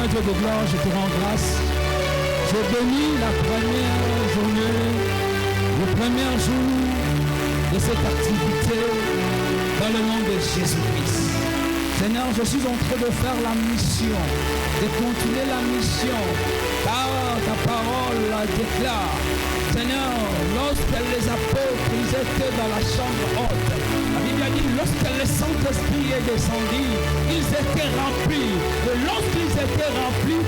Dieu de gloire, je te rends grâce. Je bénis la première journée, le premier jour de cette activité dans le nom de Jésus-Christ. Seigneur, je suis en train de faire la mission, de continuer la mission, car ta parole la déclare. Seigneur, lorsque les apôtres ils étaient dans la chambre haute, la Bible a dit, lorsque le Saint-Esprit est descendu, ils étaient remplis. Et lorsqu'ils étaient remplis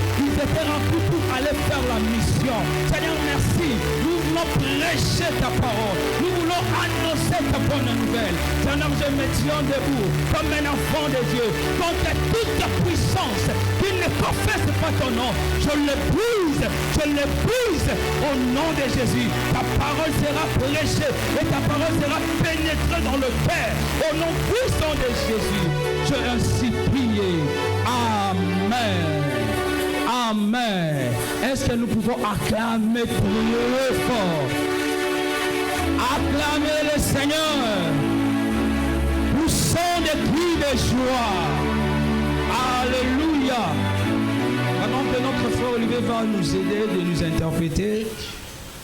pour aller faire la mission. Seigneur, merci. Nous voulons prêcher ta parole. Nous voulons annoncer ta bonne nouvelle. Seigneur, je me tiens debout comme un enfant de Dieu. Contre toute puissance qui ne confesse pas ton nom, je le brise au nom de Jésus. Ta parole sera prêchée et ta parole sera pénétrée dans le Père. Au nom puissant de Jésus, je ainsi prié. Amen. Amen. Est-ce que nous pouvons acclamer plus fort? Acclamer le Seigneur. Poussons des cris de joie. Alléluia. Pendant que notre frère Olivier va nous aider de nous interpréter,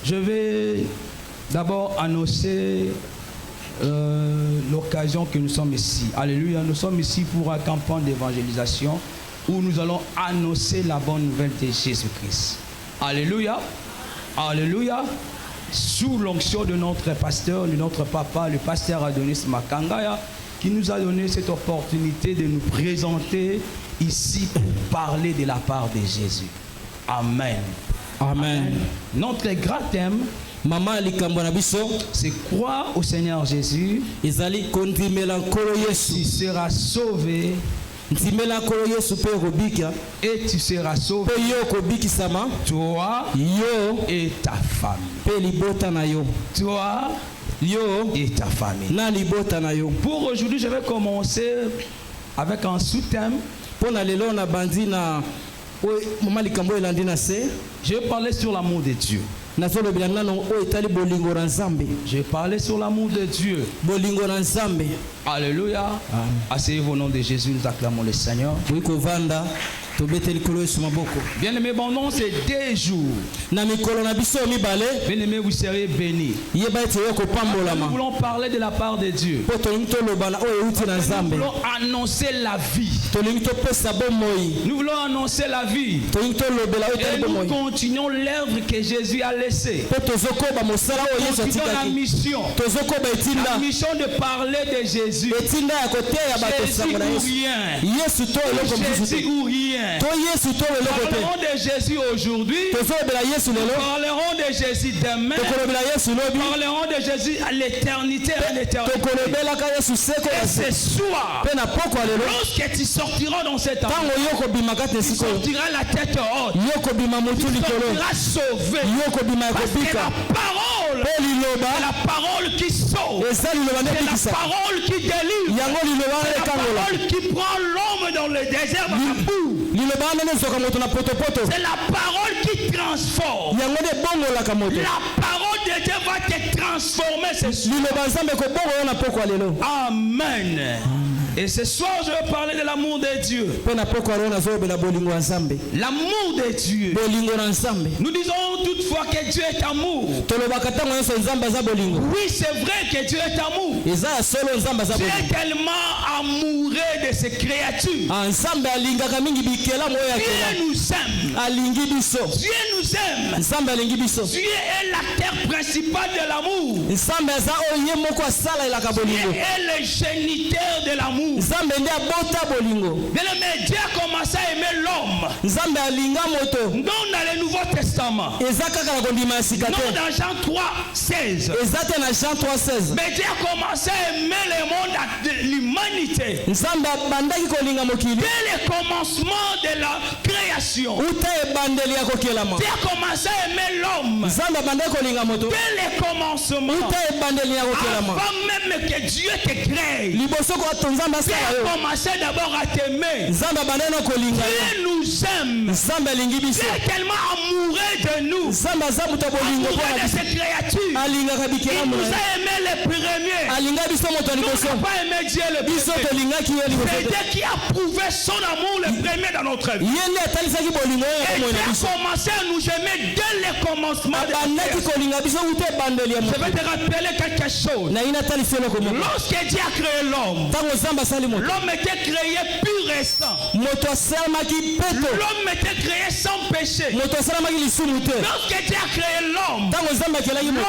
je vais d'abord annoncer l'occasion que nous sommes ici. Alléluia. Nous sommes ici pour un campagne d'évangélisation où nous allons annoncer la bonne nouvelle de Jésus-Christ. Alléluia. Alléluia. Sous l'onction de notre pasteur, de notre papa, le pasteur Adonis Makangaya, qui nous a donné cette opportunité de nous présenter ici pour parler de la part de Jésus. Amen. Amen. Notre grand thème, c'est croire au Seigneur Jésus. Tu seras sauvé. Et tu seras sauvé. Toi et ta famille. Toi et ta famille. Pour aujourd'hui, je vais commencer avec un sous-thème. Je vais parler sur l'amour de Dieu. Je vais parler sur l'amour de Dieu. Alléluia. Asseyez-vous au nom de Jésus, nous acclamons le Seigneur. Bien aimé, bon nom c'est 2 jours. Bien aimé, vous serez bénis. Nous voulons parler de la part de Dieu. Nous voulons annoncer la vie. Nous voulons annoncer la vie. Et nous continuons l'œuvre que Jésus a laissée. Nous continuons la mission. La mission de parler de Jésus. Jésus. Jésus ou rien. Jésus ou rien. Parlerons de Jésus aujourd'hui. Parlerons de Jésus demain. Parlerons de Jésus à l'éternité. Et ce soir, lorsque tu sortiras dans cet endroit, tu sortiras la tête haute. Tu sortiras sauvé. Parce que la parole, c'est la parole qui sauve. C'est la parole qui délivre. C'est la parole qui prend l'homme dans le désert dans la boue. C'est la parole qui transforme. La parole de Dieu va te transformer ce soir. Amen. Et ce soir, je vais parler de l'amour de Dieu. L'amour de Dieu. Nous disons toutefois que Dieu est amour. Oui, c'est vrai que Dieu est amour. Dieu est tellement amoureux de ses créatures. Dieu nous aime. Dieu nous aime. Dieu est l'acteur principal de l'amour. Dieu est le géniteur de l'amour. Dieu a commencé à aimer l'homme. Non dans le Nouveau Testament. Non dans Jean 3, 16. Mais Dieu a commencé à aimer le monde, l'humanité. Dès le commencement de la création. Dieu a commencé à aimer l'homme. Dès le commencement. Avant même que Dieu te crée. Dieu a commencé d'abord à t'aimer. Dieu nous aime. Dieu est tellement amoureux de nous. Amoureux de ses créatures. Il nous a aimé les premiers. Nous n'avons pas aimé Dieu le premier. C'est Dieu qui a prouvé son amour le premier dans notre vie. Et Dieu a commencé à nous aimer dès le commencement de la création. Je vais te rappeler quelque chose. Lorsque Dieu a créé l'homme, l'homme était créé pur et saint. L'homme était créé sans péché. Lorsque Dieu a créé l'homme,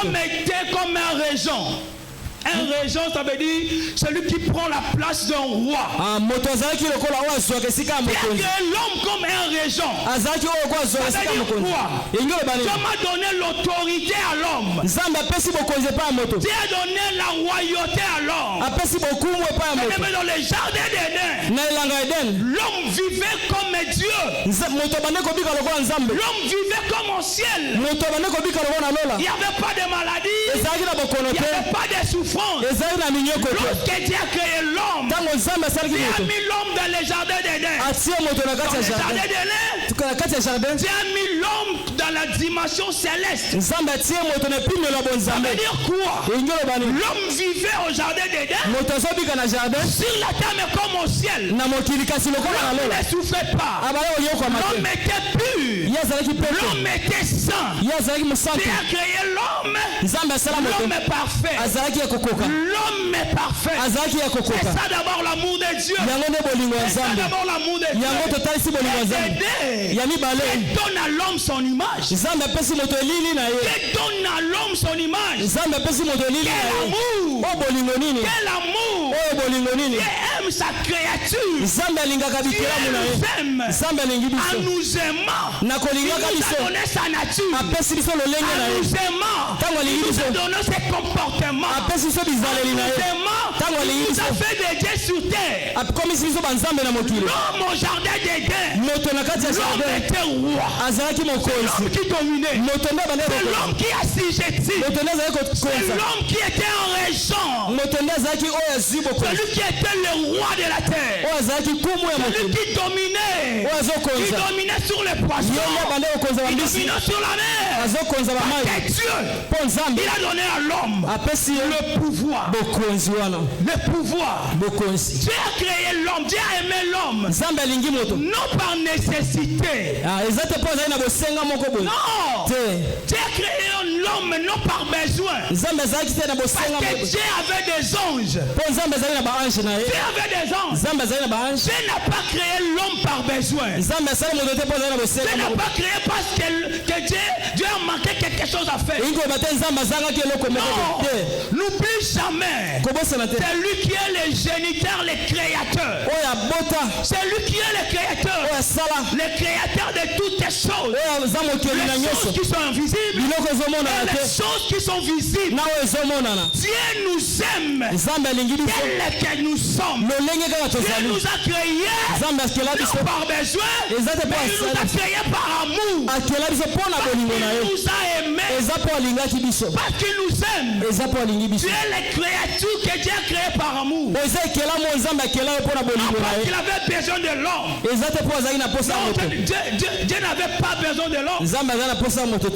l'homme était comme un régent. Un régent, ça veut dire celui qui prend la place d'un roi. Dieu a créé l'homme comme un régent. Ça veut dire quoi? Dieu m'a donné l'autorité à l'homme. Dieu a donné la royauté à l'homme. Mais dans le jardin d'Éden, l'homme vivait comme Dieu. L'homme vivait comme au ciel. Il n'y avait pas de maladie. Il n'y avait pas de souffrance. Lorsque Dieu a créé l'homme, Dieu a mis l'homme dans le jardin d'Éden. Dieu a mis l'homme dans la dimension céleste. Ça veut dire quoi? L'homme vivait au jardin d'Éden. Sur la terre mais comme au ciel. L'homme ne souffrait pas. L'homme était pur. L'homme était saint. Dieu a créé l'homme. L'homme est parfait. L'homme est parfait. C'est ça d'abord l'amour de Dieu. C'est ça d'abord l'amour de Dieu. Dieu donne à l'homme son image. Dieu donne à l'homme son image. Quel amour. Quel amour. Dieu aime sa créature. Dieu nous aime. En nous aimant, il nous a donné sa nature. En nous aimant, il nous a donné ses comportements. Il nous a fait des dieux sur terre. L'homme au jardin d'Éden, l'homme était roi. C'est l'homme qui dominait. C'est l'homme qui assujettit. C'est l'homme qui était un régent. Celui qui était le roi de la terre. Celui qui dominait. Qui dominait sur les poissons. Il dominait sur la mer. Parce que Dieu, il a donné à l'homme le pouvoir. Le pouvoir. Dieu a créé l'homme. Dieu a aimé l'homme. Non par nécessité. Non. Dieu a créé l'homme l'homme non par besoin. Parce que Dieu avait des anges. Dieu avait des anges. Dieu n'a pas créé l'homme par besoin. Dieu n'a pas créé parce que Dieu a manqué quelque chose à faire. Non, n'oublie jamais. C'est lui qui est le géniteur, le créateur. C'est lui qui est le créateur. Le créateur de toutes les choses. Les choses qui sont invisibles et les choses qui sont visibles. Dieu nous aime tel que nous sommes. Dieu nous a créés non par besoin, mais il nous a créés par amour. Il nous a aimés parce qu'il nous aime. Dieu est la créature que Dieu a créée par amour. Parce qu'il avait besoin de l'homme. Dieu n'avait pas besoin de l'homme.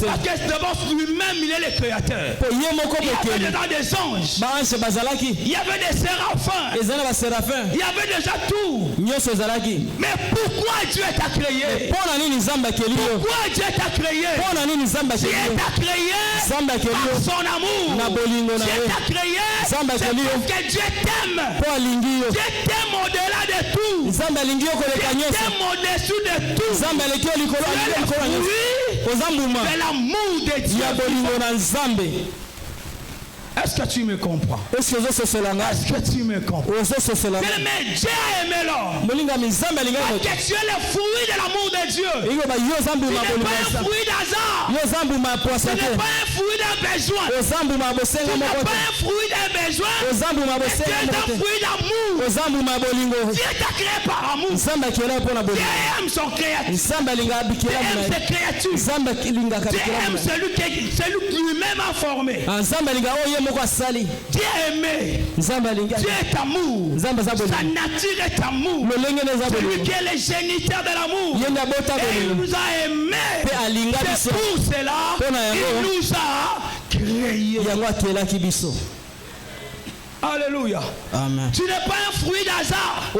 Parce que d'abord lui-même il est le créateur. Il y avait dedans des anges. Il y avait des séraphins. Il y avait déjà tout. Mais pourquoi Dieu t'a créé? Pourquoi Dieu t'a créé? Dieu t'a créé par son amour. Dieu t'a créé parce que Dieu t'aime. Dieu t'aime au-delà de tout. Dieu t'aime au-dessus de tout. Tu es le fruit de l'amour de Dieu. Est-ce que tu me comprends? Est-ce que tu me comprends? Mais Dieu a aimé l'homme. Parce que tu es le fruit de l'amour de Dieu. Tu n'es pas un fruit d'hasard. Tu n'es pas un fruit d'un besoin. Tu n'es pas un fruit d'un besoin. Tu es un fruit d'amour. Dieu t'a créé par amour. Dieu aime son créateur. Dieu aime ses créatures. Dieu aime celui qui lui-même a formé. Dieu est aimé. Dieu est amour. Sa nature est amour. Celui qui est le géniteur de l'amour. Et il nous a aimés. C'est pour cela qu'il nous a créés. Alléluia. Amen. Tu n'es pas un fruit d'hasard.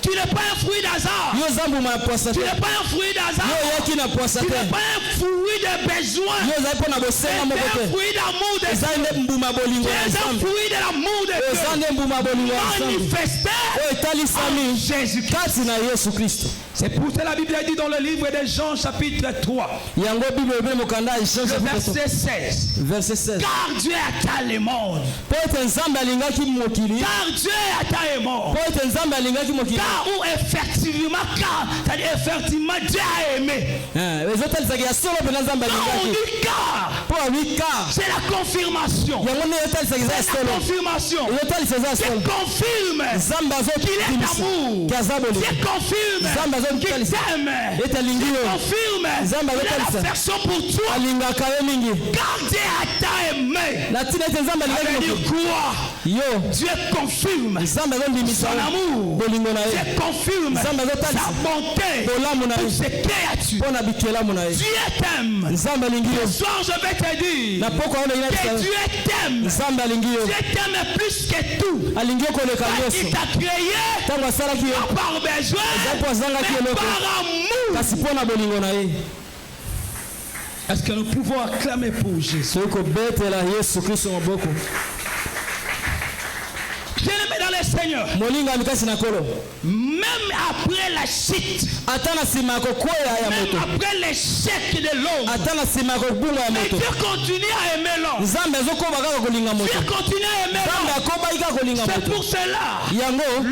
Tu n'es pas un fruit d'hasard. Tu n'es pas un fruit d'hasard. Tu n'es pas un fruit de besoin. Tu es un fruit d'amour de Dieu. Tu es un fruit de l'amour de Dieu. Manifesté en Jésus-Christ. C'est pour cela la Bible dit dans le livre de Jean chapitre 3. Verset 16. Car Dieu a tant le monde. Car Dieu a tant le monde. Car où effectivement Dieu a aimé. Quand on dit car, c'est la confirmation. C'est la confirmation. C'est confirme qu'il est amour. C'est confirme qu'il t'aime. C'est confirme qu'il a l'affection pour toi. Car Dieu a tant aimé. Quoi? Dieu confirme son amour. Dieu confirme sa bonté pour ses créatures. Dieu t'aime. Ce soir je vais te dire que Dieu t'aime. Dieu t'aime plus que tout. Il t'a créé pas par besoin, mais par amour. Est-ce que nous pouvons acclamer pour Jésus? Bien-aimé dans le Seigneur, même après la chute, même après l'échec de l'homme, mais Dieu continue à aimer l'homme. Dieu continue à aimer l'homme. C'est pour cela,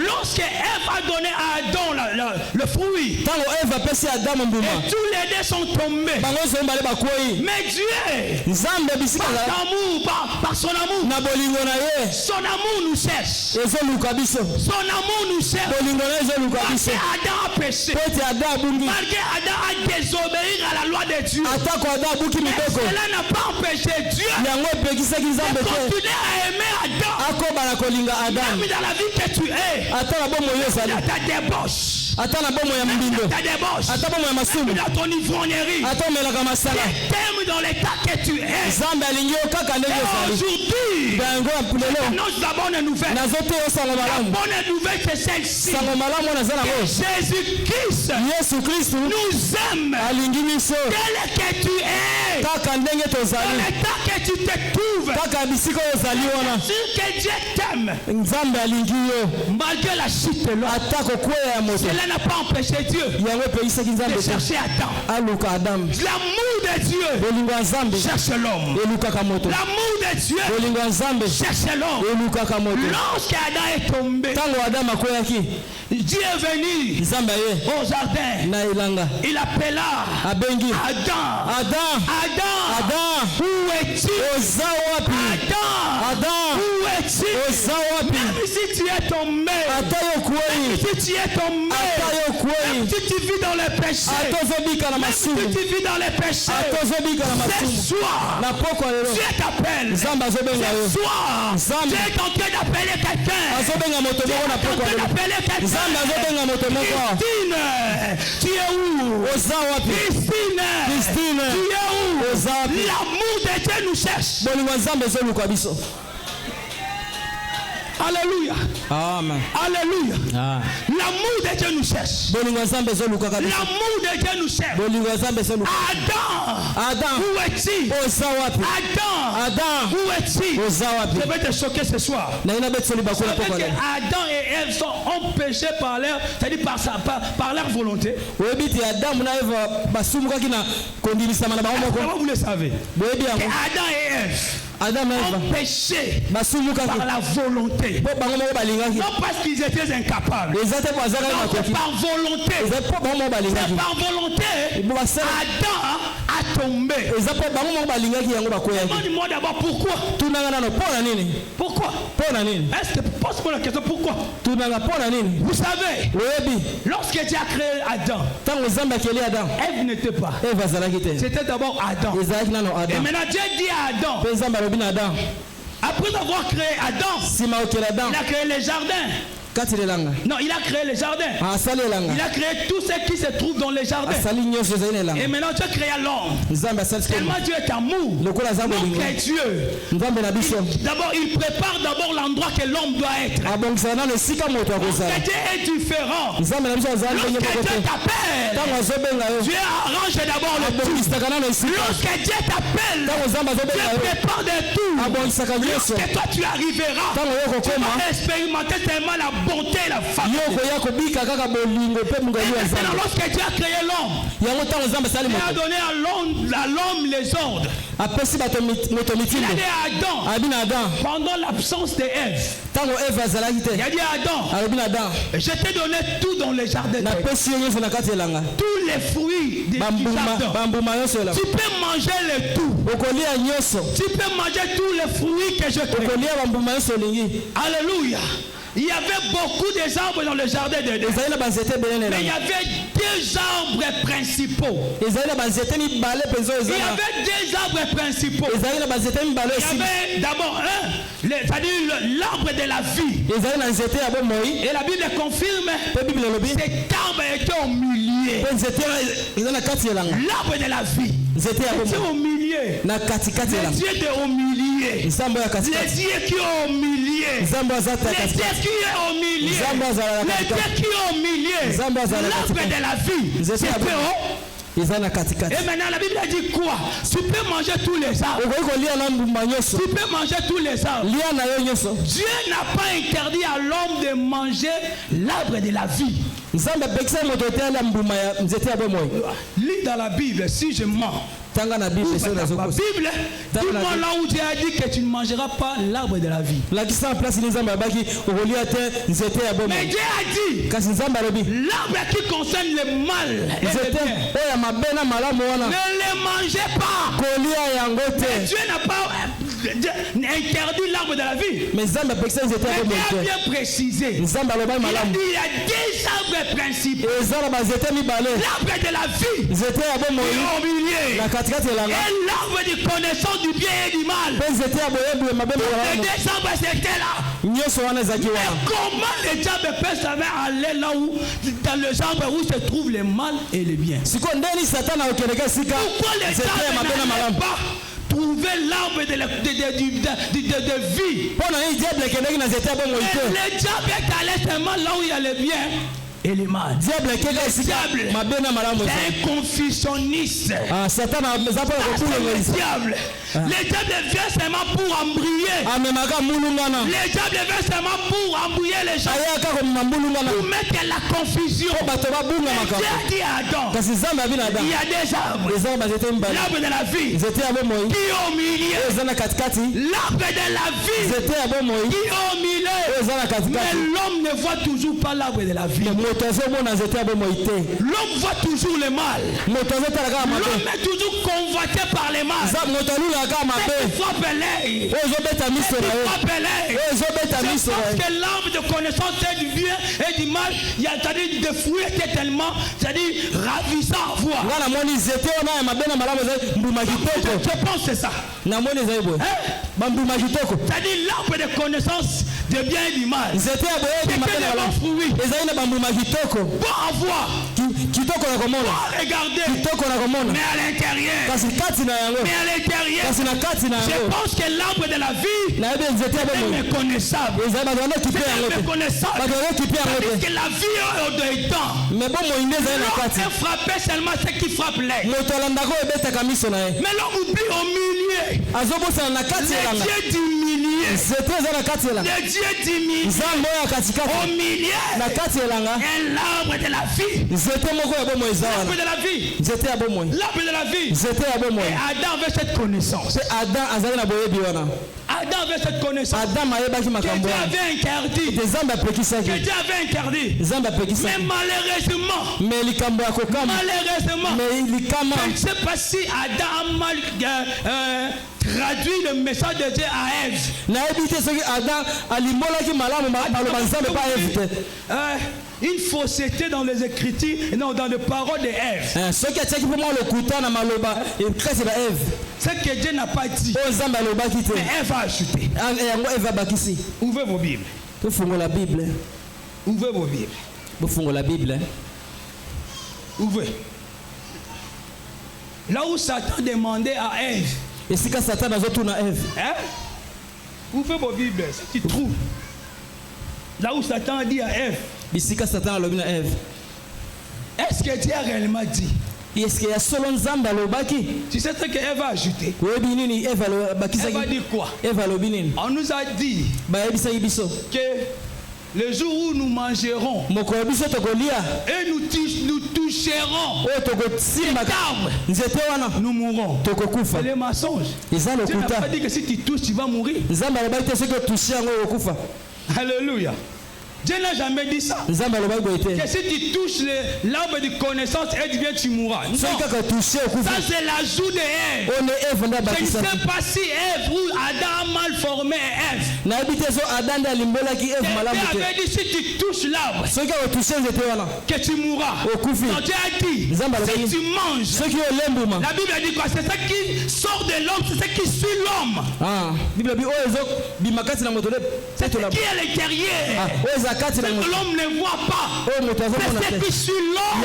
lorsque Ève a donné à Adam le fruit, et tous les deux sont tombés, mais Dieu, par son amour nous cherche. Son amour nous cherche. Malgré Adam a péché, malgré Adam a désobéi à la loi de Dieu, mais cela n'a pas empêché Dieu de continuer à aimer Adam. Même dans la vie que tu es, dans ta débauche, dans ton ivrognerie, t'aimes dans l'état que tu es. Et aujourd'hui, nous avons une nouvelle. La bonne nouvelle c'est celle-ci. Jésus-Christ nous aime tel que tu es. Dans l'état que tu te trouves, sûr que Dieu t'aime. Malgré la chute de l'homme, cela n'a pas empêché Dieu de chercher Adam. L'amour de Dieu cherche l'homme. L'amour de Dieu cherche l'homme. Lorsque Adam est tombé, Dieu est venu au jardin. Il appela Adam. Où es-tu? Adam, où es-tu? Même si tu es tombé, même si tu es tombé, même si tu vis dans les péchés, même si tu vis dans les péchés, ce soir, Dieu t'appelle. Ce soir, Dieu est en train d'appeler quelqu'un. Dieu est en train d'appeler quelqu'un. Christine, tu es où? Christine, tu es où? L'amour de Dieu nous cherche. Alléluia. Amen. Alléluia. Ah. L'amour de Dieu nous cherche. L'amour de Dieu nous cherche. Adam, où es-tu? Adam, où es-tu? Je vais te choquer ce soir. Que Adam et Ève ont péché par leur, c'est-à-dire par leur volonté. Comment vous le savez? Que Adam et Ève ont péché par la volonté. Non parce qu'ils étaient incapables. Non, c'est par volonté. C'est par volonté. Adam a tombé. Demande-moi d'abord pourquoi. Pourquoi? Est-ce que pose-moi la question pourquoi? Vous savez, lorsque Dieu a créé Adam, Ève n'était pas. C'était d'abord Adam. Et maintenant Dieu dit à Adam, après avoir créé Adam, il a créé les jardins. Non, il a créé les jardins. Il a créé tout ce qui se trouve dans les jardins. Et maintenant Dieu créa l'homme. Tellement Dieu est amour. Donc est Dieu. D'abord, il prépare l'endroit que l'homme doit être. Lorsque Dieu est différent. Lorsque Dieu t'appelle, Dieu arrange d'abord le tout. Lorsque Dieu t'appelle, Dieu prépare de tout. Lorsque toi tu arriveras, tu vas expérimenter tellement la bonté et la famille. Maintenant, lorsque Dieu a créé l'homme, il a donné à l'homme les ordres. Il a dit à Adam, pendant l'absence d'Ève, il a dit à Adam, je t'ai donné tout dans les jardins. Tous les fruits du jardin. Tu peux manger le tout. Tu peux manger tous les fruits que je crée. Alléluia. Il y avait beaucoup d'arbres dans le jardin de Dieu. Mais il y avait deux arbres principaux. Il y avait deux arbres principaux. Il y avait d'abord c'est-à-dire l'arbre de la vie. Et la Bible confirme cet arbre était au milieu. L'arbre de la vie était au milieu. Les dieux étaient au milieu. Les dieux qui sont au milieu. Les dieux qui est au milieu. Les dieux qui est au milieu. L'arbre de la vie. C'était haut. Et maintenant la Bible a dit quoi? Tu peux manger tous les arbres. Tu peux manger tous les arbres. Dieu n'a pas interdit à l'homme de manger l'arbre de la vie. Lis dans la Bible si je mens. Bible, dis-moi là où Dieu a dit que tu ne mangeras pas l'arbre de la vie. Mais Dieu a dit l'arbre qui concerne le mal et le bien. Ne le mangez pas. Mais Dieu n'a pas interdit l'arbre de la vie. Mais Dieu a bien précisé. Il a dit il y a deux arbres principaux. L'arbre de la vie est au milieu. Et l'arbre de connaissance du bien et du mal. Les deux arbres étaient là. Mais comment les diables peuvent savoir aller là où, dans les arbres où se trouvent le mal et le bien? Pourquoi les diables n'avaient pas trouvé l'arbre de vie? Et le diable est allé seulement là où il y a le bien. et le mal. Le diable est un confusionniste. Le diable vient seulement pour embrouiller. Le diable vient seulement pour embrouiller les gens. Pour mettre la confusion. Dieu a dit à Adam, il y a des arbres. L'arbre de la vie qui est au milieu. L'arbre de la vie qui est au milieu. Mais l'homme ne voit toujours pas l'arbre de la vie. L'homme voit toujours le mal. L'homme est toujours convoité par les mal. C'est qui frappe l'œil. C'est parce que l'arbre de connaissance du bien et du mal, il y a des fruits qui est tellement, c'est-à-dire ravissant à voir. Je pense que c'est ça. C'est-à-dire l'arbre de connaissance de bien et du mal. C'est que des bons fruits. Bon à voir. Bon à regarder. Mais à l'intérieur. Je pense que l'arbre de la vie est méconnaissable. C'est méconnaissable. Parce que la vie est au-dedans. L'homme est frappé seulement ce qui frappe l'œil. Mais l'homme oublie au milieu. Le Dieu du milieu. Le Dieu du milieu. Au milieu. Et l'arbre de la vie. L'arbre de la vie. L'arbre de la vie. Et Adam avait cette connaissance. Adam avait cette connaissance. Que Dieu avait interdit. Que Dieu avait interdit. Mais malheureusement, je ne sais pas si Adam a mal traduit le message de Dieu à Ève. Une fausseté dans les Écritures, non, dans les paroles de Ève. Ce que Dieu n'a pas dit, mais Ève a ajouté. Ouvrez vos Bibles. Ouvrez vos Bibles. Ouvrez. Là où Satan demandait à Ève. Ouvrez vos Bibles, si tu trouves. Là où Satan a dit à Ève. Est-ce que Dieu a réellement dit? Tu sais ce que Ève a ajouté? Ève a dit quoi? On nous a dit que le jour où nous mangerons et nous toucherons cet arbre, nous mourrons. C'est le mensonge. Dieu n'a pas dit que si tu touches, tu vas mourir. Alléluia. Dieu n'a jamais dit ça. Que si tu touches l'arbre de connaissance et du bien, tu mourras. Non. Ça c'est l'ajout de Ève. Je ne sais pas si Ève ou Adam a mal formé Ève. Dieu avait dit si tu touches l'arbre, que tu mourras. Donc Dieu a dit si tu manges. La Bible dit quoi? C'est ça qui sort de l'homme, c'est ça qui suit l'homme. C'est ce qui est à l'intérieur. Ce que l'homme ne voit pas. C'est ce qui suit l'homme.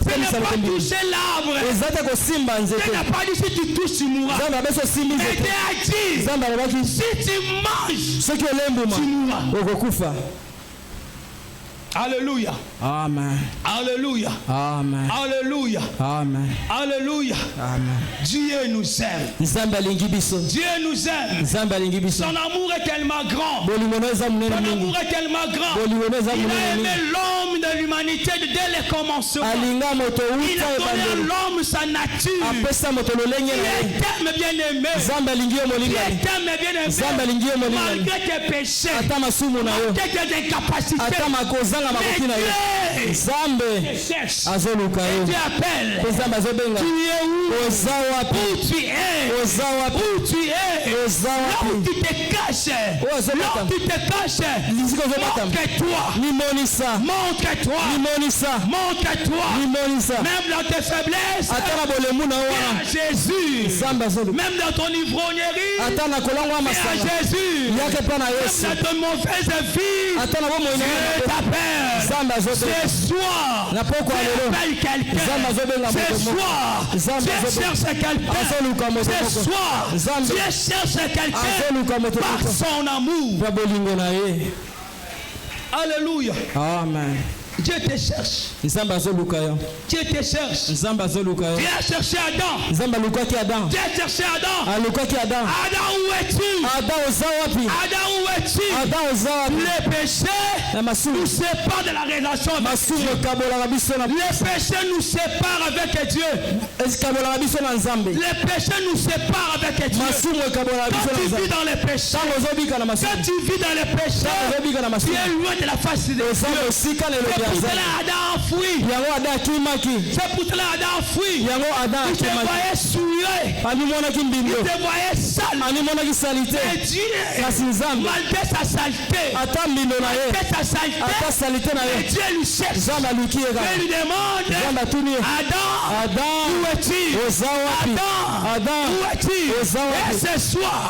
Ce n'est pas toucher l'arbre. Dieu n'a pas dit si tu touches, tu mourras. Et Dieu a dit si tu manges, tu mourras. Alléluia. Amen. Alléluia. Amen. Alléluia. Amen. Alléluia. Amen. Dieu nous aime. Dieu nous aime. Son amour est tellement grand. Son amour est tellement grand. Il a aimé l'homme de l'humanité dès le commencement. Il a donné à l'homme sa nature. Il t'aime bien aimé. Il t'aime bien aimé. Malgré tes péchés. Malgré tes incapacités. Et Dieu appelle. Tu es où? Où tu es? Où tu es? Là où tu te caches. Là où tu te caches. Montre-toi. Montre-toi. Montre-toi. Même dans tes faiblesses. Viens à Jésus. Même dans ton ivrognerie. Viens à Jésus. Même dans ton mauvaise vie. Dieu t'appelle. Ce soir, Dieu appelle quelqu'un. Ce soir, Dieu cherche quelqu'un. Ce soir, Dieu cherche quelqu'un par son amour. Alléluia. Amen. Dieu te cherche. Dieu te cherche. Dieu a cherché Adam. Dieu a cherché Adam. Adam, où es-tu? Adam, où es-tu? Le péché nous sépare de la relation avec Dieu. Le péché nous sépare avec Dieu. Le péché nous sépare avec Dieu. Quand tu vis dans les péchés, tu es loin de la face de Dieu. C'est pour cela Adam a fui. C'est pour cela Adam a fui. Il te voyait souillé. Il te voyait sale. Et Dieu, malgré sa saleté, et Dieu lui cherche. Et lui demande, Adam, où es-tu? Adam, où es-tu? Et ce soir,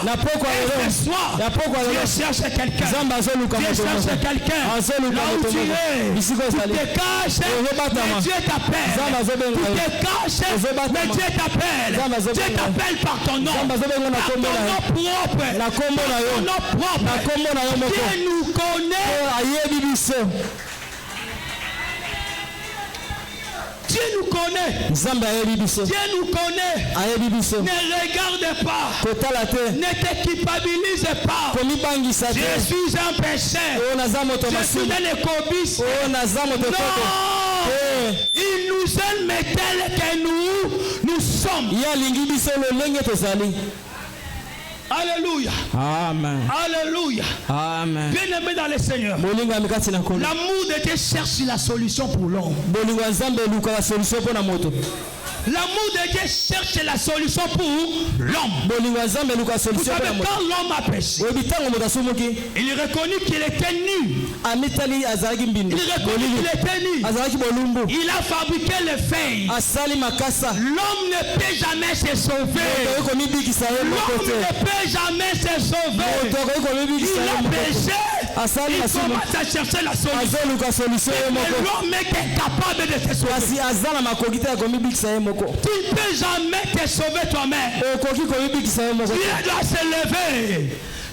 Dieu cherche quelqu'un. Dieu cherche quelqu'un. Là où tu es, tu te caches, mais Dieu t'appelle. Tu te caches, mais Dieu t'appelle. Dieu t'appelle par ton nom. Par ton nom propre. Dieu nous connaît. Dieu nous connaît. Dieu nous connaît. Ne regarde pas. Ne t'équipabilise pas. Je suis un pécheur. Je suis un écobiste. Non. Il nous aime tel que nous sommes. Alléluia. Amen. Alléluia. Amen. Bien-aimé dans le Seigneur. L'amour de Dieu cherche la solution pour l'homme. L'amour de Dieu cherche la solution pour l'homme. Vous savez, quand l'homme a péché, il reconnut qu'il était nu. Il reconnut qu'il était nu. Il a fabriqué les feuilles. L'homme ne peut jamais se sauver. L'homme ne peut jamais se sauver. Il a péché. Il commence à chercher la solution. Mais l'homme est incapable de se sauver. Tu ne peux jamais te sauver toi-même. Dieu doit se lever.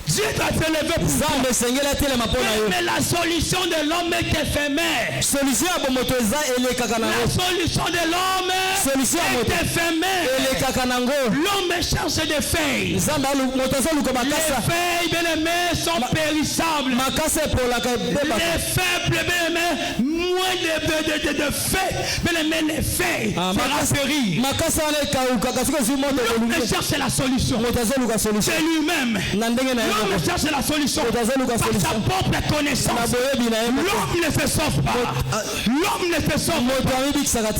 Dieu doit se lever pour toi. Mais la solution de l'homme est éphémère. La solution de l'homme est éphémère. L'homme cherche des feuilles. Les feuilles, bien aimés, sont périssables. Les faibles, bien aimés, moins de feuilles. Bien aimés, les feuilles feront périr. L'homme cherche la solution. C'est lui-même. L'homme cherche la solution par sa propre connaissance. L'homme ne se sauve pas. L'homme ne se sauve pas.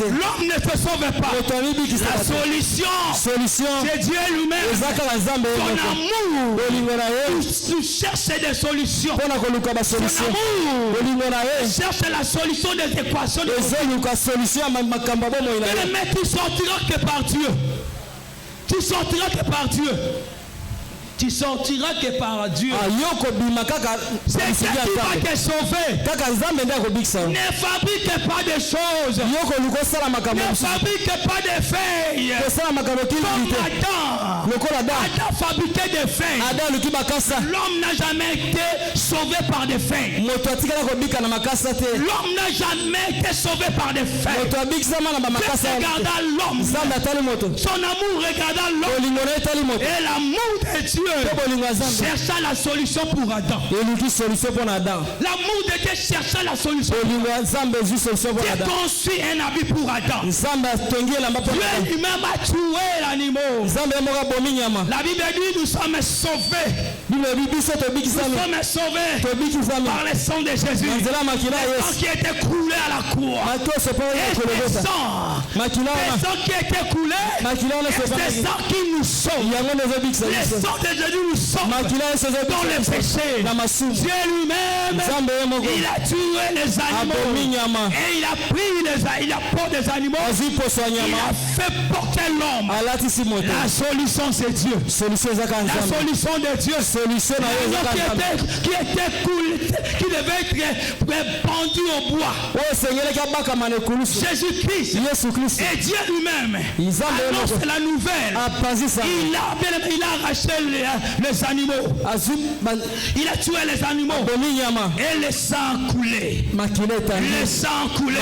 L'homme ne se sauve pas. La solution, c'est Dieu lui-même. Son amour nous cherche des solutions. Son amour cherche la solution des équations. Mais tu sortiras que par Dieu. Tu sortiras que par Dieu. Tu sortiras que par Dieu. C'est Dieu qui va te sauver. Ne fabrique pas de choses. Ne fabrique pas de feuilles. Comme Adam fabriquait des feuilles. L'homme n'a jamais été sauvé par des feuilles. L'homme n'a jamais été sauvé par des feuilles. Dieu regarda l'homme. Son amour regarda l'homme. Et l'amour de Dieu chercha la solution pour Adam. L'amour de Dieu chercha la solution. Dieu construit un habit pour Adam. Dieu lui-même a tué l'animal. La Bible dit nous sommes sauvés. Nous sommes sauvés par le sang de Jésus. Le sang qui a été coulé à la croix. Et le sang qui a été coulé, c'est le sang qui nous sauve. Le sang de Jésus nous sauve dans le péché. Dieu lui-même, il a tué les animaux. Et il a pris il a pris des animaux. Il a fait porter l'homme. La solution c'est Dieu. La solution de Dieu, solution qui était coulé, qui devait être pendu au bois. Jésus-Christ et Dieu lui-même annonce la nouvelle. Il a arraché les animaux. Il a tué les animaux et le sang coulé. Le sang coulé.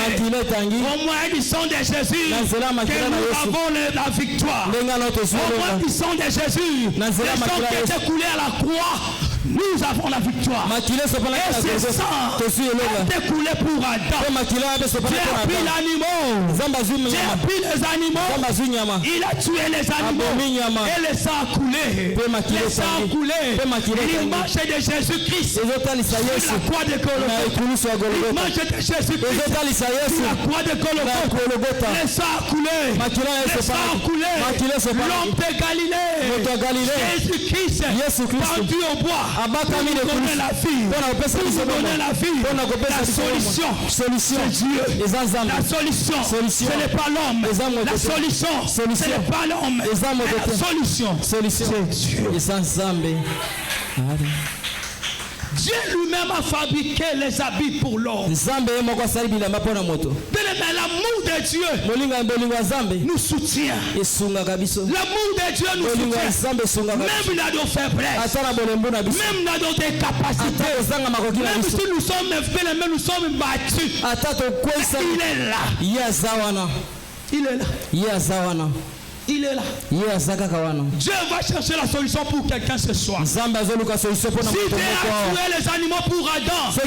Au moins du sang de Jésus que nous avons la victoire. Au moins du sang de Jésus, le sang qui était coulé à la croix, nous avons la victoire. Et ce sang a été coulé pour Adam. Dieu a pris l'animal. Dieu a pris les animaux. Il a tué les animaux. Et le sang a coulé. Le sang a coulé. L'image de Jésus-Christ sur la croix de Golgotha. L'image de Jésus-Christ sur la croix de Golgotha. Le sang a coulé. Le sang a coulé. L'homme de Galilée. Jésus-Christ pendu au bois. Pour nous donner la vie. La solution, c'est Dieu. La solution, ce n'est pas l'homme. La solution, ce n'est pas l'homme. La solution, c'est Dieu. Dieu lui-même a fabriqué les habits pour l'homme. Mais l'amour de Dieu nous soutient. L'amour de Dieu nous soutient. Même dans nos faiblesses. Même dans nos capacités. Même si nous sommes battus. Il est là. Il est là. Il est là. Dieu va chercher la solution pour quelqu'un ce soir. Si Dieu a tué les animaux pour Adam, son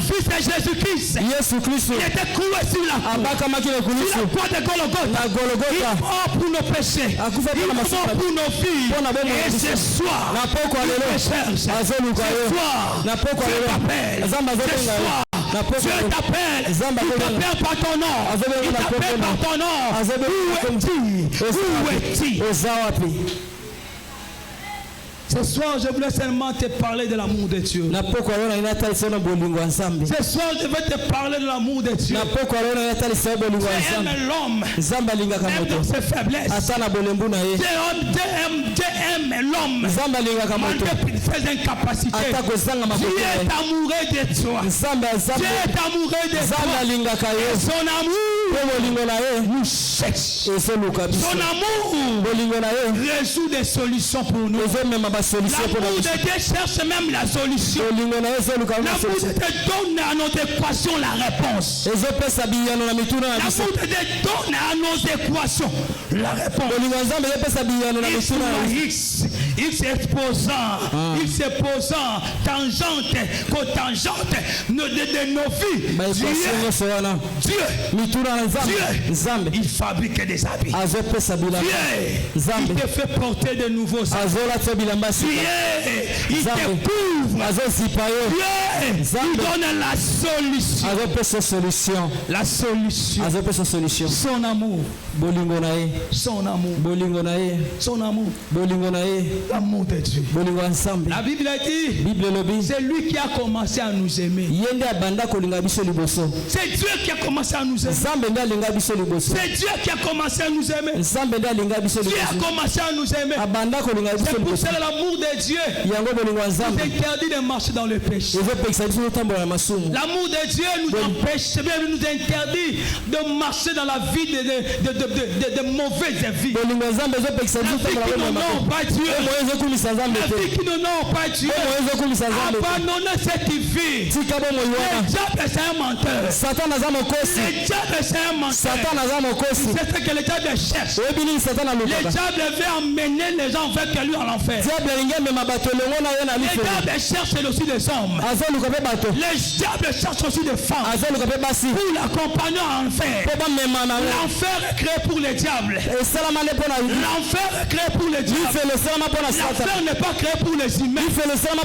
fils est Jésus-Christ. Il était cloué sur la croix de Golgotha. Il mort pour nos péchés. Il mort pour nos filles. Et ce soir, Dieu t'appelle par ton nom. Il t'appelle par ton nom. Où es-tu? Ce soir, je voulais seulement te parler de l'amour de Dieu. Ce soir, je vais te parler de l'amour de Dieu. Dieu aime l'homme, même dans ses faiblesses. Dieu aime l'homme, malgré ses incapacités. Dieu est amoureux de toi. Dieu est amoureux de toi. Et son amour nous cherche. Son amour résout des solutions pour nous. L'amour de Dieu cherche même la solution. L'amour de Dieu donne à nos équations la réponse. L'amour de Dieu donne à nos équations la réponse. X exposant, tangente, cotangente de nos vies. Dieu, il fabrique des habits. Dieu, il te fait porter de nouveaux habits. Il te couvre. Dieu, il donne la solution. La solution. Son amour. Son amour. Son amour. L'amour de Dieu. La Bible a dit, c'est lui qui a commencé à nous aimer. C'est Dieu qui a commencé à nous aimer. C'est Dieu qui a commencé à nous aimer. Dieu a commencé à nous aimer. C'est pour cela l'amour de Dieu nous interdit de marcher dans le péché. L'amour de Dieu nous interdit de marcher dans la vie de mauvaises vies. La vie qui n'honore pas Dieu. La vie qui n'honore pas Dieu. Abandonner cette vie. Le diable c'est un menteur. Le diable c'est un menteur. C'est ce que le diable cherche. Le diable veut emmener les gens vers lui en enfer. Le diable cherche aussi des hommes. Le diable cherche aussi des femmes pour l'accompagner en enfer. L'enfer est créé pour les diables. L'enfer est créé pour les diables. L'enfer n'est pas créé pour les humains. L'enfer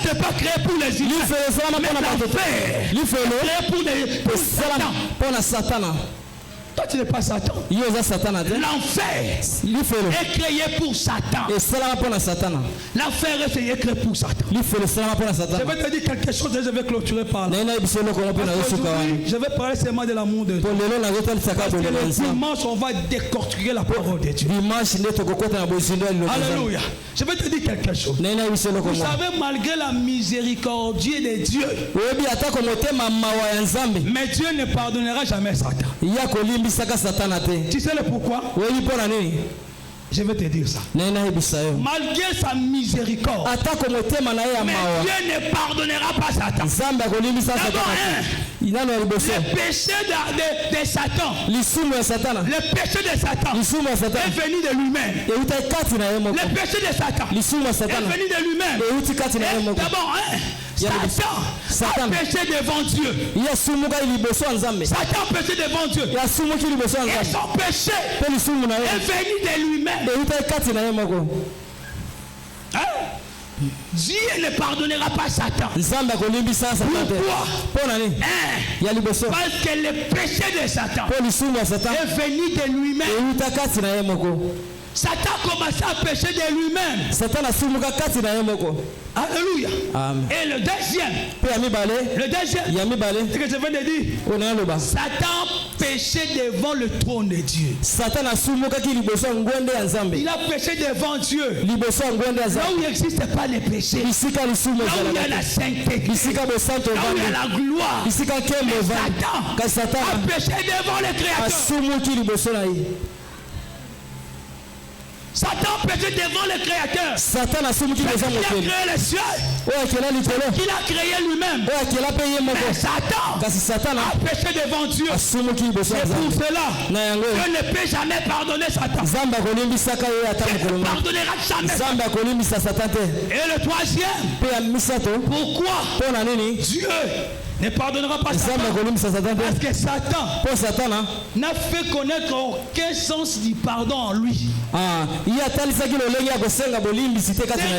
n'est pas créé pour les humains. Mais l'enfer est créé pour Satan. toi tu n'es pas Satan. L'enfer est créé pour Satan. L'enfer est créé pour Satan. Je vais te dire quelque chose et je vais clôturer par là. Je vais parler seulement de l'amour de Dieu. Parce que le dimanche, on va décortiquer la parole de Dieu. Alléluia. Je vais te dire quelque chose. Vous savez, malgré la miséricorde de Dieu, mais Dieu ne pardonnera jamais Satan. Tu sais le pourquoi? Je vais te dire ça. Malgré sa miséricorde, mais Dieu ne pardonnera pas Satan. Le péché de Satan, le péché de Satan est venu de lui-même. Le péché de Satan est venu de lui-même. D'abord, Satan a péché devant Dieu. Satan a péché devant Dieu. Et son péché est venu de lui-même. Dieu ne pardonnera pas Satan. Pourquoi? Parce que le péché de Satan est venu de lui-même. Satan a commencé à pécher de lui-même. Alléluia. Et le deuxième, c'est que je viens de dire, Satan péchait devant le trône de Dieu. Il a péché devant Dieu. Là où il n'existe pas le péché, là où il y a la sainteté, là où il y a la gloire, Satan a péché devant le Créateur. Satan péché devant le Créateur. Satan a créé les cieux. Il a créé lui-même. Mais Satan a péché devant Dieu. C'est pour cela Dieu ne peut jamais pardonner Satan. Dieu ne pardonnera jamais. Et le troisième, pourquoi Dieu ne pardonnera pas Satan? Parce que Satan n'a fait connaître aucun sens du pardon en lui. C'est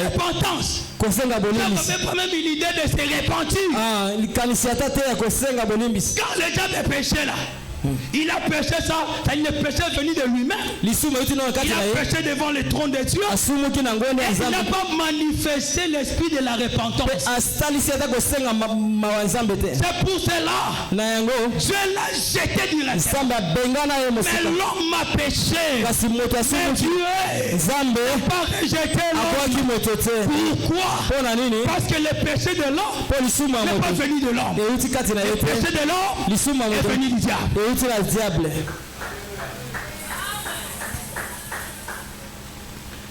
repentance. Il n'avait pas même l'idée de se repentir. Quand le diable est péché là, il a péché ça, le péché est venu de lui-même. Il a péché devant le trône de Dieu. Et il n'a pas manifesté l'esprit de la repentance. C'est pour cela Dieu l'a jeté du ciel. Mais l'homme a péché. Mais Dieu n'a pas rejeté l'homme. Pourquoi? Parce que le péché de l'homme n'est pas venu de l'homme. Le péché de l'homme est venu du diable.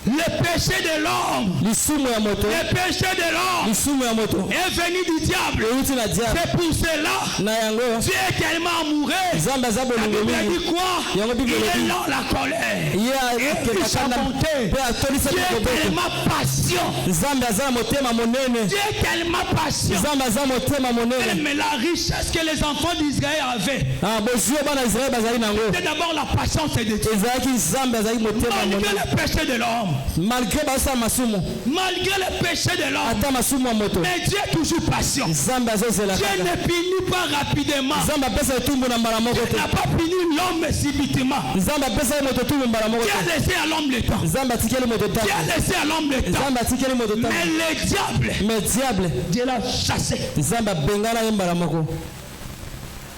Le péché de l'homme, est venu du diable. C'est pour cela Dieu est tellement amoureux. La Bible dit quoi? Il est lent la colère et sa bonté. Dieu est tellement patient. Dieu est tellement patient. Mais la richesse que les enfants d'Israël avaient, c'était d'abord la patience de Dieu. Malgré le péché de l'homme, malgré le péché de l'homme, mais Dieu est toujours patient. Dieu ne punit pas rapidement. Dieu n'a pas puni l'homme subitement. Dieu a laissé à l'homme le temps. Dieu a laissé à l'homme le temps. Mais le diable, Dieu l'a chassé.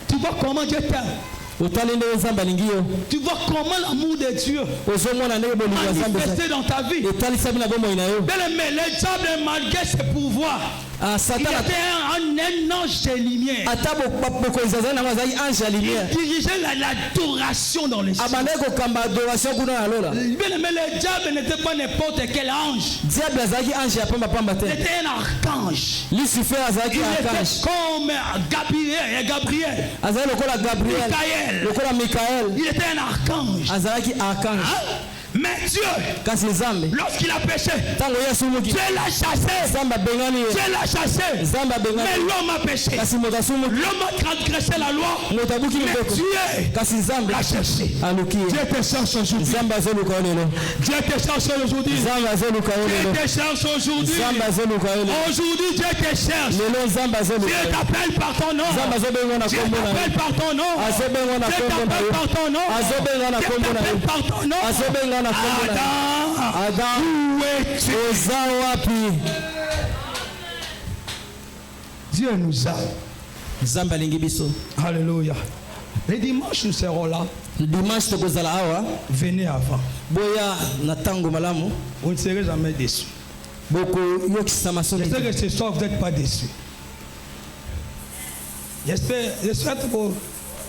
Tu vois comment Dieu t'aime. Tu vois comment l'amour de Dieu manifesté dans ta vie. Mais le diable, malgré ses pouvoirs, il était un ange de lumière. Il dirigeait l'adoration dans les cieux. Mais le diable n'était pas n'importe quel ange. Il était un archange. Il était comme Gabriel. Michael. Il était un archange. Mais Mais Dieu, lorsqu'il a péché, Dieu l'a chassé. Dieu l'a chassé. Mais l'homme a péché. L'homme a transgressé la loi. Mais Dieu l'a cherché. Dieu te cherche aujourd'hui. Dieu te cherche aujourd'hui. Dieu te cherche aujourd'hui. Aujourd'hui, Dieu te cherche. Dieu t'appelle par ton nom. Dieu t'appelle par ton nom. Dieu t'appelle par ton nom. Dieu t'appelle par ton nom. Adam, où es-tu? Dieu nous a. Alléluia. Les dimanches, nous serons là. Venez avant. Vous ne serez jamais déçus. J'espère que ce soir, vous n'êtes pas déçus. J'espère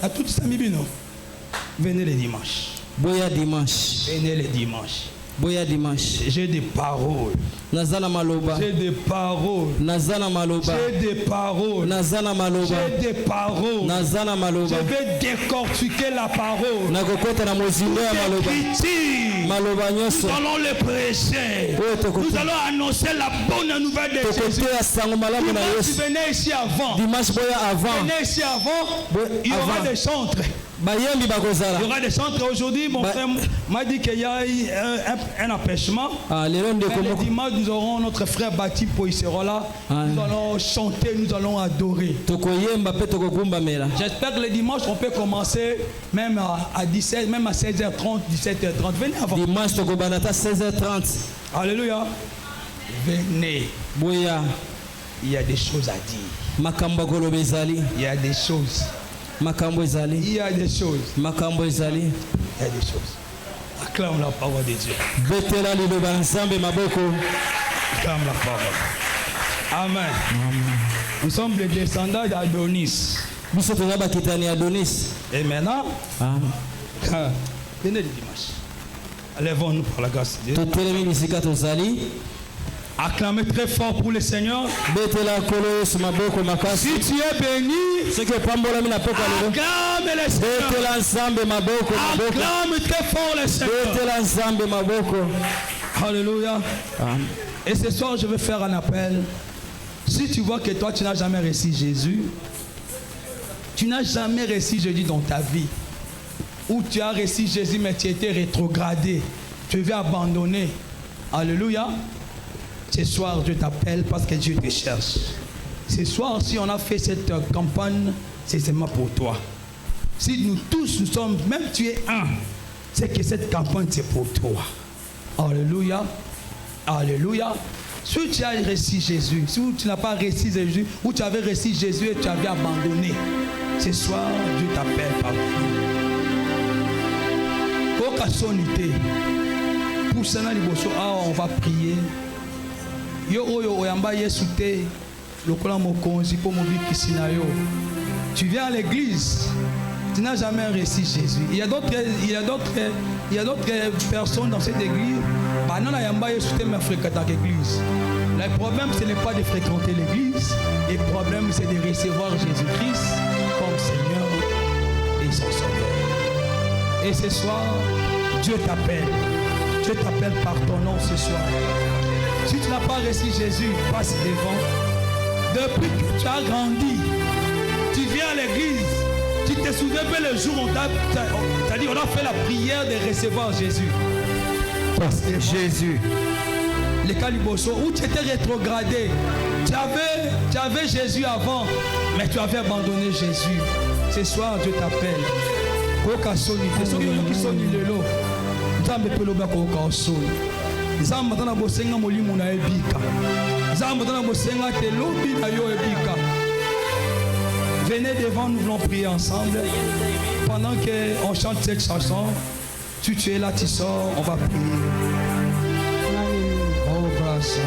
à toutes ces amis, venez les dimanches. Venez les dimanches. J'ai des paroles. J'ai des paroles. J'ai des paroles. J'ai des paroles. Je vais décortiquer la parole. Nous allons les prêcher. Nous allons annoncer la bonne nouvelle de Jésus. Dimanche, venez ici avant. Venez ici avant. Il y aura des chantres. Il y aura des chantres aujourd'hui. Mon frère m'a dit qu'il y a un empêchement. Le dimanche, nous aurons notre frère Bati pour il sera là. Nous allons chanter, nous allons adorer. J'espère que le dimanche, on peut commencer même à 17, même à 16h30, 17h30. Venez avant. Dimanche, 16h30. Alléluia. Venez. Il y a des choses à dire. Il y a des choses. Il y a des choses. Il y a des choses. Acclame la parole de Dieu. Acclame la parole. Amen. Nous sommes les descendants d'Adonis. Et maintenant, venez le dimanche. Lèvons-nous par la grâce de Dieu. Acclamez très fort pour le Seigneur. Si tu es béni, acclame le Seigneur. Acclame très fort le Seigneur. Alléluia. Et ce soir, je vais faire un appel. Si tu vois que toi, tu n'as jamais reçu Jésus, tu n'as jamais reçu Jésus dans ta vie, ou tu as reçu Jésus, mais tu as été rétrogradé, tu veux abandonner. Alléluia. Ce soir, Dieu t'appelle parce que Dieu te cherche. Ce soir, si on a fait cette campagne, c'est seulement pour toi. Si nous tous, nous sommes, même tu es un, c'est que cette campagne, c'est pour toi. Alléluia. Alléluia. Si tu as reçu Jésus, si tu n'as pas reçu Jésus, ou tu avais reçu Jésus et tu avais abandonné, ce soir, Dieu t'appelle par Kokasonité. Pour ça, on va prier. Yo oyo oyamba Yesu te lokola mokonzi po mobikisi na yo. Tu viens à l'église, tu n'as jamais reçu Jésus. Il y a d'autres personnes dans cette église. Maintenant la yamba Yesu te mais fréquente l'église. Le problème ce n'est pas de fréquenter l'église, le problème c'est de recevoir Jésus-Christ comme Seigneur et son Sauveur. Et ce soir, Dieu t'appelle. Dieu t'appelle par ton nom ce soir. Si tu n'as pas reçu Jésus, passe devant. Depuis que tu as grandi, tu viens à l'église, tu te souviens que le jour où on a fait la prière de recevoir Jésus. Passe devant. Jésus. Les Calibosso, où tu étais rétrogradé, tu avais Jésus avant, mais tu avais abandonné Jésus. Ce soir, Dieu t'appelle. Venez devant, nous voulons prier ensemble. Pendant qu'on chante cette chanson, tu es là, tu sors, on va prier. Oh, grâce.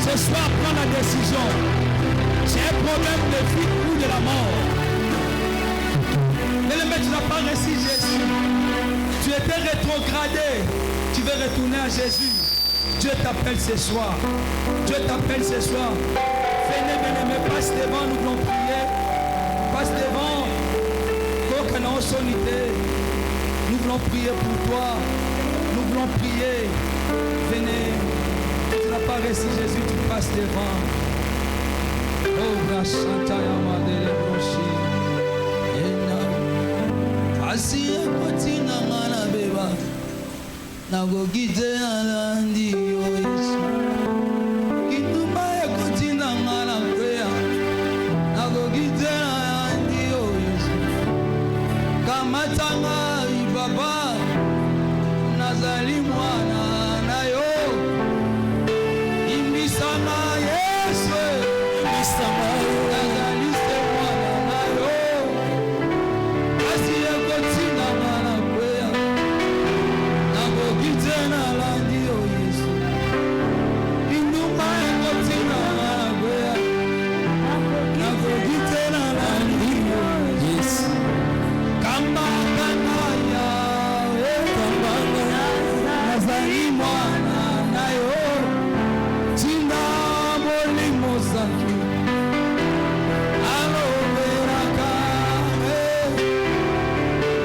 Ce soir, prends la décision. C'est un problème de vie ou de la mort. Mais tu n'as pas reçu Jésus. Tu étais rétrogradé. Tu veux retourner à Jésus. Dieu t'appelle ce soir. Dieu t'appelle ce soir. Venez, venez, mais passe devant, nous voulons prier. Passe devant. Nous voulons prier pour toi. Nous voulons prier. Venez. Tu n'as pas reçu Jésus, tu passes devant. Oh, Brachanta Yamadele Broshi. Asi Kotina Mana Beba. Nago Gite Alandi Yesu. Kituma Kotina Mana Beba. Nago Gite Alandi Yesu. Kamatanga Ibaba. Nazali mwana nayo. Imisama Yesu. Imisama Nazali se mwana nayo. Asi Kotina Mana Beba. Nago Gite Alandi Yesu. Kituma Kotina Mana Beba. Nago Gite Alandi Yesu. Kamba kanaya, kamba nazali mwana nayo, tina molimo zaki, aloberaka,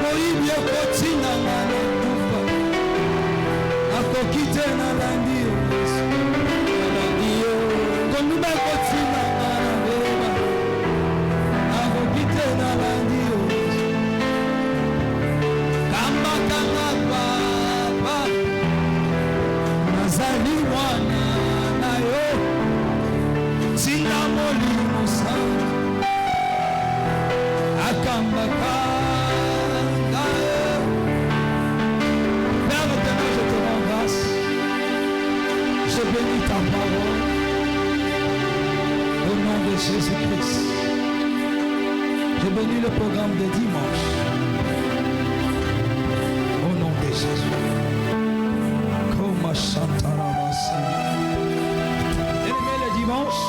moibye kotina ngana kufa, akokite na landio, landio, kondume kotina ngana beba, akokite na landio. Baba nazali mwana nayo sina molimo sana akambaka. Père éternel, je te rends grâce, je bénis ta parole au nom de Jésus-Christ. Je bénis le programme de dimanche. Jésus. Comme Chantarabasi. Et le dimanche,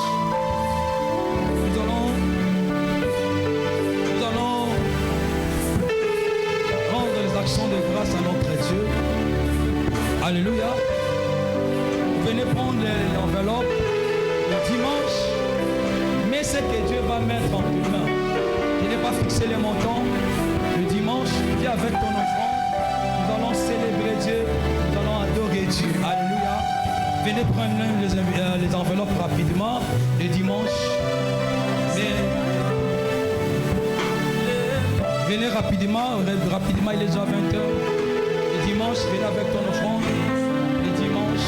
nous allons rendre les actions de grâce à notre Dieu. Alléluia. Vous venez prendre l'enveloppe le dimanche, mais ce que Dieu va mettre en tes mains. Il n'est pas fixé les montants. Le dimanche, viens avec ton enfant. Nous allons célébrer Dieu, nous allons adorer Dieu. Alléluia. Venez prendre les enveloppes rapidement le dimanche. Venez rapidement, il est déjà 20h. Le dimanche, venez avec ton offrande. Le dimanche.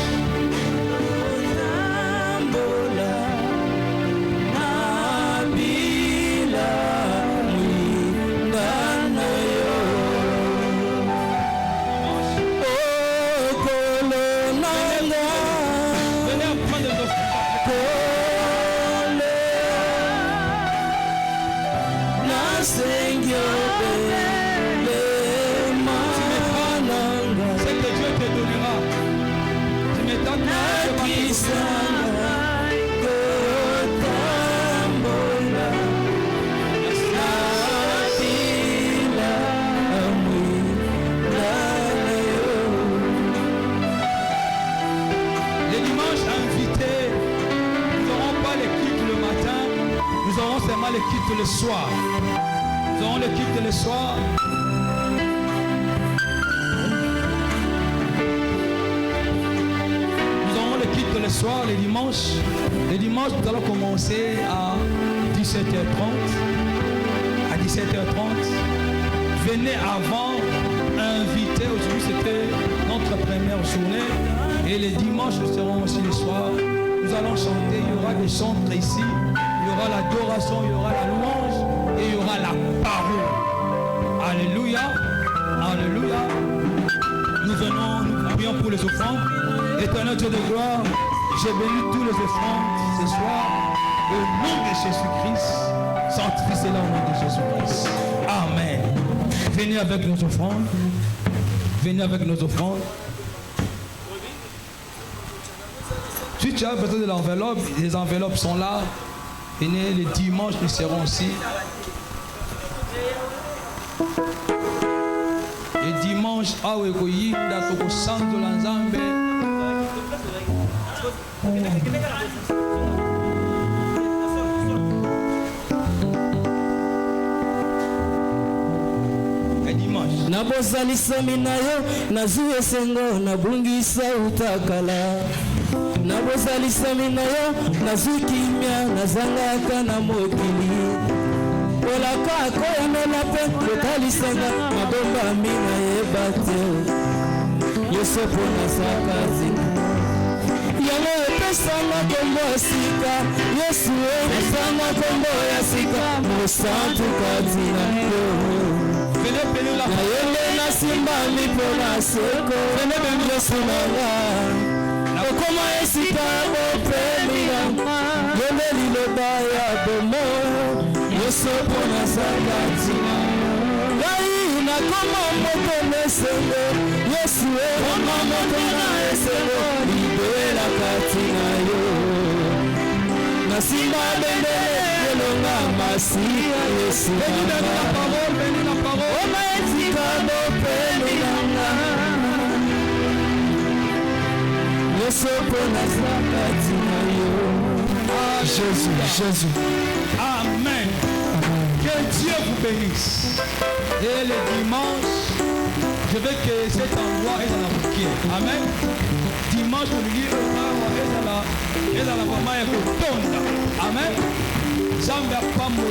Le culte le soir. Nous aurons le culte le soir. Nous aurons le culte le soir, le dimanche. Le dimanche, nous allons commencer à 17h30. À 17h30. Venez avant, inviter. Aujourd'hui, c'était notre première journée. Et les dimanches, nous serons aussi le soir. Nous allons chanter. Il y aura des chantres ici. Il y aura l'adoration, il y aura la louange. et il y aura la parole. Alléluia. Alléluia. Nous venons, nous prions pour les offrandes. Éternel Dieu de gloire, j'ai béni tous les offrandes ce soir. Au nom de Jésus-Christ, sanctifie cela au nom de Jésus-Christ. Amen. Venez avec nos offrandes. Venez avec nos offrandes. Si tu as besoin de l'enveloppe, les enveloppes sont là. Venez, les dimanches, nous serons aussi. Les dimanches, nabozalisa minayo nazuya esengo nabungisa utakala nabozalisa minayo nazukimya nazangaka na mokili olaka koyamela mpe kotalisanga mabomba mina yeba te yesu mpo nazaka zina yango epesanga kombo ya sika yesu epesanga kombo ya sika mosantu kati na yo nayembe nasimbami mpo na seko yesu nanga okoma esika bopemilanga yembe liloba ya bomoyo yesu mpo nazaka ntina ngai nakoma moko na esengo yesu ekoma moko na esengo libela kati na yo nasimba bendele elonga masika yesu oma esika bopemilanga yesu mpo nazaka ntina yo. Jésus, Jésus. Amen. Que Dieu vous bénisse. Et le dimanche, je veux que cet endroit est dans la bouquille. Amen. Dimanche, le lieu est dans la Amen. Amen.